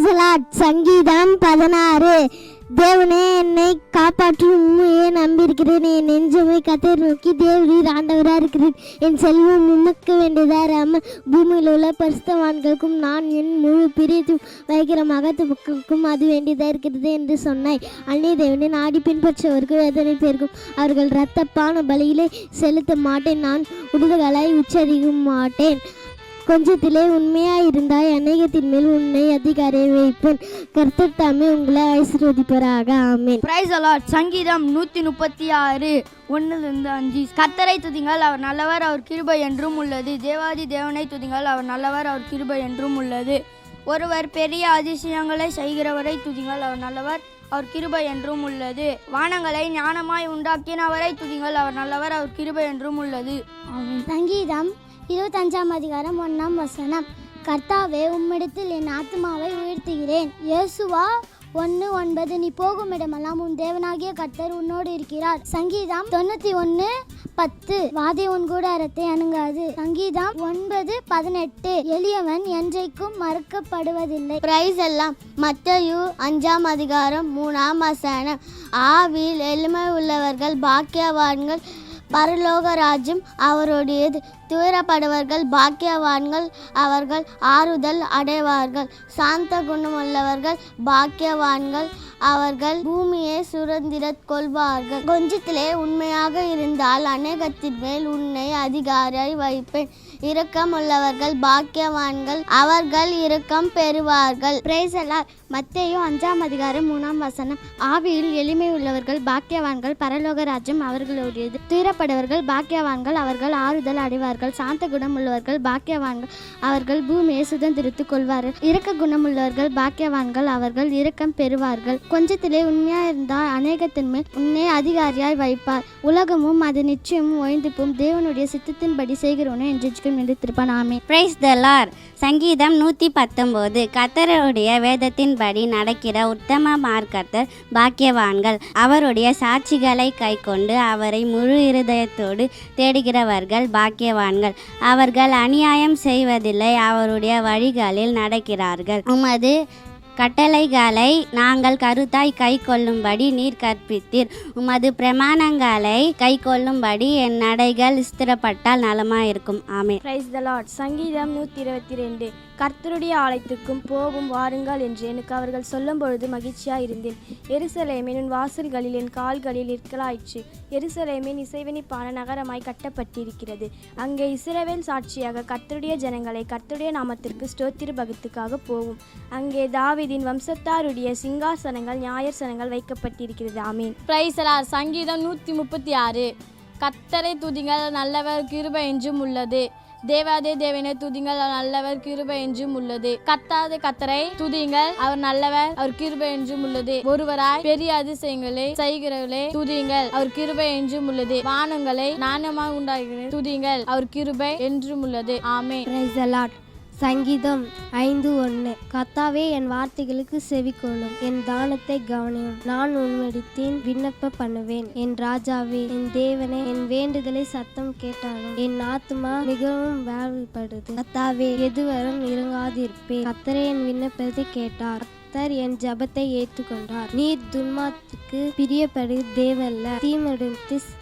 Price the Lord. சங்கீதம் 16. தேவனே என்னை காப்பாற்றும் உம்மையே நம்பியிருக்கிறேன். என் நெஞ்சமை கர்த்தரை நோக்கி தேவரீர் ஆண்டவராக இருக்கிறேன். என் செல்வம் உமக்கு வேண்டியதாக பூமியில் உள்ள பரிசுத்தவான்களுக்கும் நான் என் முழு பிரித்து வைக்கிற மகத்து மக்களுக்கும் அது வேண்டியதாக இருக்கிறது என்று சொன்னாய். அந்நிய தேவனை நாடி பின்பற்றுவர்கள் எத்தனை பேருக்கும் அவர்கள் இரத்தப்பான பலியிலே செலுத்த மாட்டேன். நான் உடுதுகளை உச்சரிக்க மாட்டேன். கொஞ்சத்திலே உண்மையாக இருந்தாய், அநேகத்தின் மேல் உன்னை அதிகாரியை வைப்பேன். கர்த்தர் தாமே உங்களை ஆசீர்வதிப்பாராக. ஆமென். Praise the Lord. சங்கீதம் 136 1-5. கர்த்தரை துதிங்கள், அவர் நல்லவர், அவர் கிருபை என்றும் உள்ளது. தேவாதி தேவனை துதிங்கள், அவர் நல்லவர், அவர் கிருபை என்றும் உள்ளது. ஒருவர் பெரிய அதிசயங்களை செய்கிறவரை துதிங்கள், அவர் நல்லவர், அவர் கிருபை என்றும் உள்ளது. வானங்களை ஞானமாய் உண்டாக்கினவரை துதிங்கள், அவர் நல்லவர், அவர் கிருபை என்றும் உள்ளது. சங்கீதம் 25:1 கர்த்தாவே, உம்மிடத்தில் என் ஆத்மாவை உயர்த்துகிறேன். யோசுவா 1:9 நீ போகும் இடமெல்லாம் உன் தேவனாகிய கர்த்தர் உன்னோடு இருக்கிறார். சங்கீதம் 91:10 வாதை உன் கூடாரத்தை அணுகாது. சங்கீதம் 9:18 எளியவன் என்றைக்கும் மறக்கப்படுவதில்லை. பிரைஸ் எல்லாம். மத்தேயு 5:3 ஆவியில் எளிமை உள்ளவர்கள் பாக்கியவான்கள், பரலோக ராஜ்யம் அவருடையது. துயரப்படுவர்கள் பாக்கியவான்கள், அவர்கள் ஆறுதல் அடைவார்கள். சாந்த குணமுள்ளவர்கள் பாக்கியவான்கள், அவர்கள் பூமியை சுதந்திரக் கொள்வார்கள். கொஞ்சத்திலே உண்மையாக இருந்தால் அநேகத்தின் மேல் உன்னை அதிகாரியாய் வைப்பேன். இரக்கம் உள்ளவர்கள் பாக்கியவான்கள், அவர்கள் இரக்கம் பெறுவார்கள். Price the Lord. மத்தேயு 5:3 ஆவியில் எளிமை உள்ளவர்கள் பாக்கியவான்கள், பரலோக ராஜ்யம் அவர்களுடையது. துயரப்படுவர்கள் பாக்கியவான்கள், அவர்கள் ஆறுதல் அடைவார்கள். சாந்த குணம் உள்ளவர்கள் பாக்கியவான்கள், அவர்கள் பூமியை சுதந்திரித்துக் கொள்வார்கள். இரக்க குணமுள்ளவர்கள் பாக்கியவான்கள், அவர்கள் இரக்கம் பெறுவார்கள். கொஞ்சத்திலே உண்மையாக இருந்தால் அநேகத்தின் மேல் உன்னை அதிகாரியாய் வைப்பார். உலகமும் அது நிச்சயமும் ஒழிந்துப்பும், தேவனுடைய சித்தத்தின்படி செய்கிறோனே என்று திருப்பான். ஆமென். Praise the Lord. சங்கீதம் 119 கர்த்தருடைய வேதத்தின்படி நடக்கிற உத்தம மார்க்கத்தர் பாக்கியவான்கள். அவருடைய சாட்சிகளை கைக்கொண்டு அவரை முழு இருதயத்தோடு தேடுகிறவர்கள் பாக்கியவான்கள். அவர்கள் அநியாயம் செய்வதில்லை, அவருடைய வழிகளில் நடக்கிறார்கள். உமது கட்டளைகளை நாங்கள் கருத்தாய் கை கொள்ளும்படி நீர் கற்பித்தீர். உமது பிரமாணங்களை கை கொள்ளும்படி என் நடைகள் ஸ்திரப்பட்டால் நலமாயிருக்கும். ஆமென். Praise the Lord. சங்கீதம் 122 கர்த்தருடைய ஆலயத்துக்கும் போகும் வாருங்கள் என்று எனக்கு அவர்கள் சொல்லும் பொழுது மகிழ்ச்சியாக இருந்தேன். எருசலேமின் உன் வாசல்களில் என் கால்களில் இருக்கலாயிற்று. எருசலேமின் இசைவெனிப்பான நகரமாய் கட்டப்பட்டிருக்கிறது. அங்கே இஸ்ரவேல் சாட்சியாக கர்த்தருடைய ஜனங்களை கர்த்தருடைய நாமத்திற்கு ஸ்தோத்திர பகத்துக்காக போகும். அங்கே தாவீதின் வம்சத்தாருடைய சிங்காசனங்கள் நியாயசனங்கள் வைக்கப்பட்டிருக்கிறது. ஆமீன். Price the Lord. சங்கீதம் 136 கர்த்தரை துதிங்கள், நல்லவர் கிருபை என்றும் உள்ளது. தேவாதே தேவனை துதிங்கள், அவர் நல்லவர் கிருபை என்றும் உள்ளது. கர்த்தாதே கர்த்தரை துதிங்கள், அவர் நல்லவர், அவர் கிருபை என்றும் உள்ளது. ஒருவராய் பெரிய அதிசயங்களை செய்கிறவர்களே துதிங்கள், அவர் கிருபை என்றும் உள்ளது. வானங்களை நாணயமாக உண்டாகிறது துதிங்கள், அவர் கிருபை என்றும் உள்ளது. ஆமென். Praise the Lord. சங்கீதம் 5:1 கர்த்தாவே, என் வார்த்தைகளுக்கு செவிக்கொள்ளும், என் தானத்தை கவனியும். நான் உம்மிடத்தில் விண்ணப்ப பண்ணுவேன். என் ராஜாவே, என் தேவனே, என் வேண்டுதலை சத்தம் கேட்டாலும் என் ஆத்துமா மிகவும் வேதனைப்படுது. கர்த்தாவே, எதுவரும் இறங்காதிருப்பேன். கர்த்தரே என் விண்ணப்பத்தை கேட்டார். கர்த்தர் என் ஜெபத்தை ஏற்றுக்கொண்டார். நீர் துன்மார்க்கருக்கு பிரியப்படு தேவல்ல, தீமையுடன்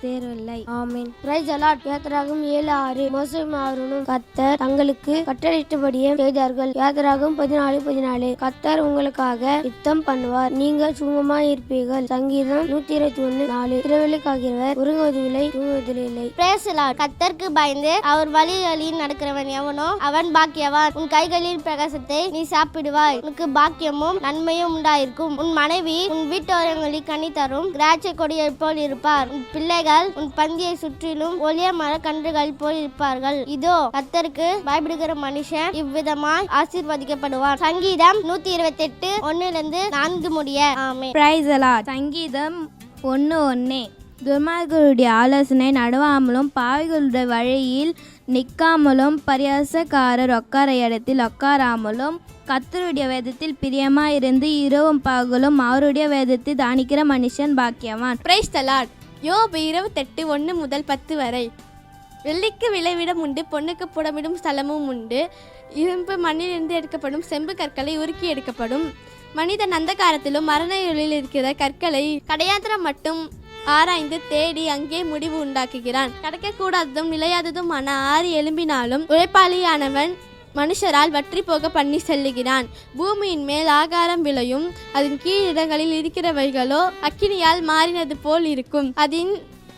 தேரவில்லை. ஆமென். Praise the Lord. யாத்திராகமம் 7:6 மோசேயும் ஆரோனும் கர்த்தர் தங்களுக்கு கட்டளையிட்டபடியே செய்தார்கள். யாத்திராகமம் 14:14 கர்த்தர் உங்களுக்காக யுத்தம் பண்ணுவார், நீங்கள் சுகமாய் இருப்பீர்கள். சங்கீதம் 121:4 திரவேலைக்காகிறவர் உறங்குவதில்லை, தூங்குவதில்லை. Price the Lord. கர்த்தருக்கு பயந்து அவர் வழிகளில் நடக்கிறவன் எவனோ அவன் பாக்கியவான். உன் கைகளின் பிரகாசத்தை நீ சாப்பிடுவாய், உனக்கு பாக்கியமும் நன்மையும் உண்டாயிருக்கும். உன் மனைவி உன் வீட்டோரங்களில் கனி தரும் திராட்சை கொடியை போல் இருப்பார். உன் பிள்ளைகள் உன் பந்தியை சுற்றிலும் ஒளிய மர கன்றுகள் போல் இருப்பார்கள். இதோ, கர்த்தருக்கு பயப்படுகிற மனுஷன் இவ்விதமாய் ஆசீர்வதிக்கப்படுவார். சங்கீதம் 128:1-4 முடிய. ஆமென். Praise the Lord. சங்கீதம் 1:1 துர்மார்கருடைய ஆலோசனை நடுவாமலும் பாவிகளுடைய வழியில் நிற்காமலும் பரியாசக்காரர் உட்கார இடத்தில் உட்காராமலும் கர்த்தருடைய வேதத்தில் பிரியமாயிருந்து இரவும் பகலும் அவருடைய வேதத்தை தானிக்கிற மனுஷன் பாக்கியவான். Price the Lord. யோபு 28:1-10 வரை. வெள்ளிக்கு விளைவிடம் உண்டு, பொண்ணுக்கு புடமிடும் ஸ்தலமும் உண்டு. இரும்பு மண்ணிலிருந்து எடுக்கப்படும், செம்பு கற்களை உருக்கி எடுக்கப்படும். மனிதன் அந்த காலத்திலும் மரண இருளில் இருக்கிற கற்களை கடையாந்திரம் மட்டும் ஆராய்ந்து தேடி அங்கே முடிவு உண்டாக்குகிறான். கிடைக்கக்கூடாததும் நிலையாததுமான 6 எலும்பினாலும் உழைப்பாளியானவன் மனுஷரால் வற்றி போக பண்ணி செல்லுகிறான். பூமியின் மேல் ஆகாரம் விளையும், அதன் கீழ் இடங்களில் இருக்கிறவைகளோ அக்கினியால் மாறினது போல் இருக்கும். அதன்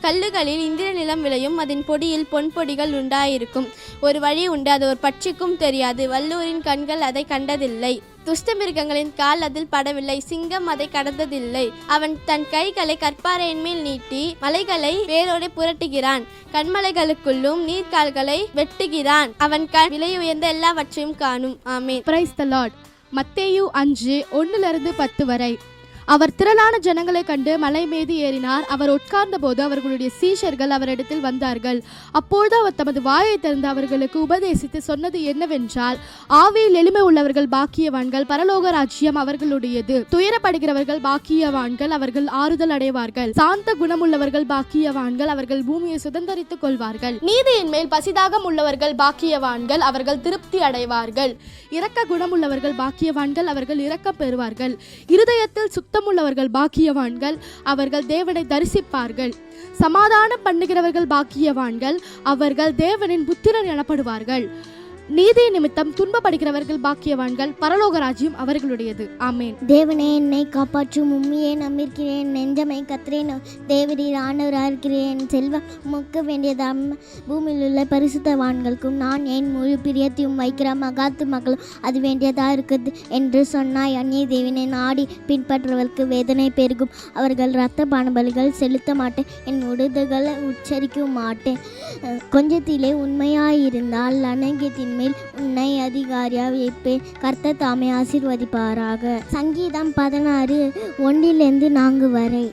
கல்லுகளில் இந்திர நிலம் விளையும், அதன் பொடியில் பொன் பொடிகள் உண்டாயிருக்கும். ஒரு வழி உண்டு, அது ஒரு பட்சிக்கும் தெரியாது. வல்லூரின் கண்கள் அதை கண்டதில்லை. துஷ்ட மிருகங்களின் கால் அதில் படவில்லை. சிங்கம் அதை கடந்ததில்லை. அவன் தன் கைகளை கற்பாறையின் மேல் நீட்டி மலைகளை வேரோடு புரட்டுகிறான். கண்மலைகளுக்குள்ளும் நீர்கால்களை வெட்டுகிறான். அவன் கண் விலை உயர்ந்த எல்லாவற்றையும் காணும். ஆமென். Praise the Lord. மத்தேயு 5:1-10 வரை. அவர் திரளான ஜனங்களை கண்டு மலை மீது ஏறினார். அவர் உட்கார்ந்த போது அவர்களுடைய சீஷர்கள் அவரிடத்தில் வந்தார்கள். அப்பொழுது அவர் தமது வாயை திறந்து அவர்களுக்கு உபதேசித்து சொன்னது என்னவென்றால், ஆவியில் எளிமை உள்ளவர்கள் பாக்கியவான்கள், பரலோக ராஜ்யம் அவர்களுடையது. துயரப்படுகிறவர்கள் பாக்கியவான்கள், அவர்கள் ஆறுதல் அடைவார்கள். சாந்த குணமுள்ளவர்கள் பாக்கியவான்கள், அவர்கள் பூமியை சுதந்தரித்துக் கொள்வார்கள். நீதியின் மேல் பசிதாகம் உள்ளவர்கள் பாக்கியவான்கள், அவர்கள் திருப்தி அடைவார்கள். இரக்க குணமுள்ளவர்கள் பாக்கியவான்கள், அவர்கள் இரக்கம் பெறுவார்கள். இருதயத்தில் சுத்தமுள்ளவர்கள் பாக்கியவான்கள், அவர்கள் தேவனை தரிசிப்பார்கள். சமாதானம் பண்ணுகிறவர்கள் பாக்கியவான்கள், அவர்கள் தேவனின் புத்திரர் எனப்படுவார்கள். நீதி நிமித்தம் துன்பப்படுகிறவர்கள் பாக்கியவான்கள், பரலோக ராஜ்யம் அவர்களுடையது. ஆமென். தேவனே, என்னை காப்பாற்றும், உம்மையே நம்பியிருக்கிறேன். நெஞ்சமை கத்திரேன், தேவரீர் ஆண்டவராக இருக்கிறேன். செல்வம் உமக்கு வேண்டியதாம். பூமியில் உள்ள பரிசுத்தவான்களுக்கும் நான் என் முழு பிரியத்தையும் வைக்கிற மகாத்து மக்களும் அது வேண்டியதாக இருக்குது என்று சொன்னாய். அந்நிய தேவனை நாடி பின்பற்றுவதற்கு வேதனை பெருகும். அவர்கள் இரத்த பானபலிகள் செலுத்த மாட்டேன், என் உடுதுகளை உச்சரிக்க மாட்டேன். கொஞ்சத்திலே உண்மையாயிருந்தால் அநேகத்தின் மேல் உன்னை அதிகாரியாக வைப்பேன். கர்த்தர் தாமே ஆசீர்வதிப்பாராக. சங்கீதம் 16:1-4 வரை.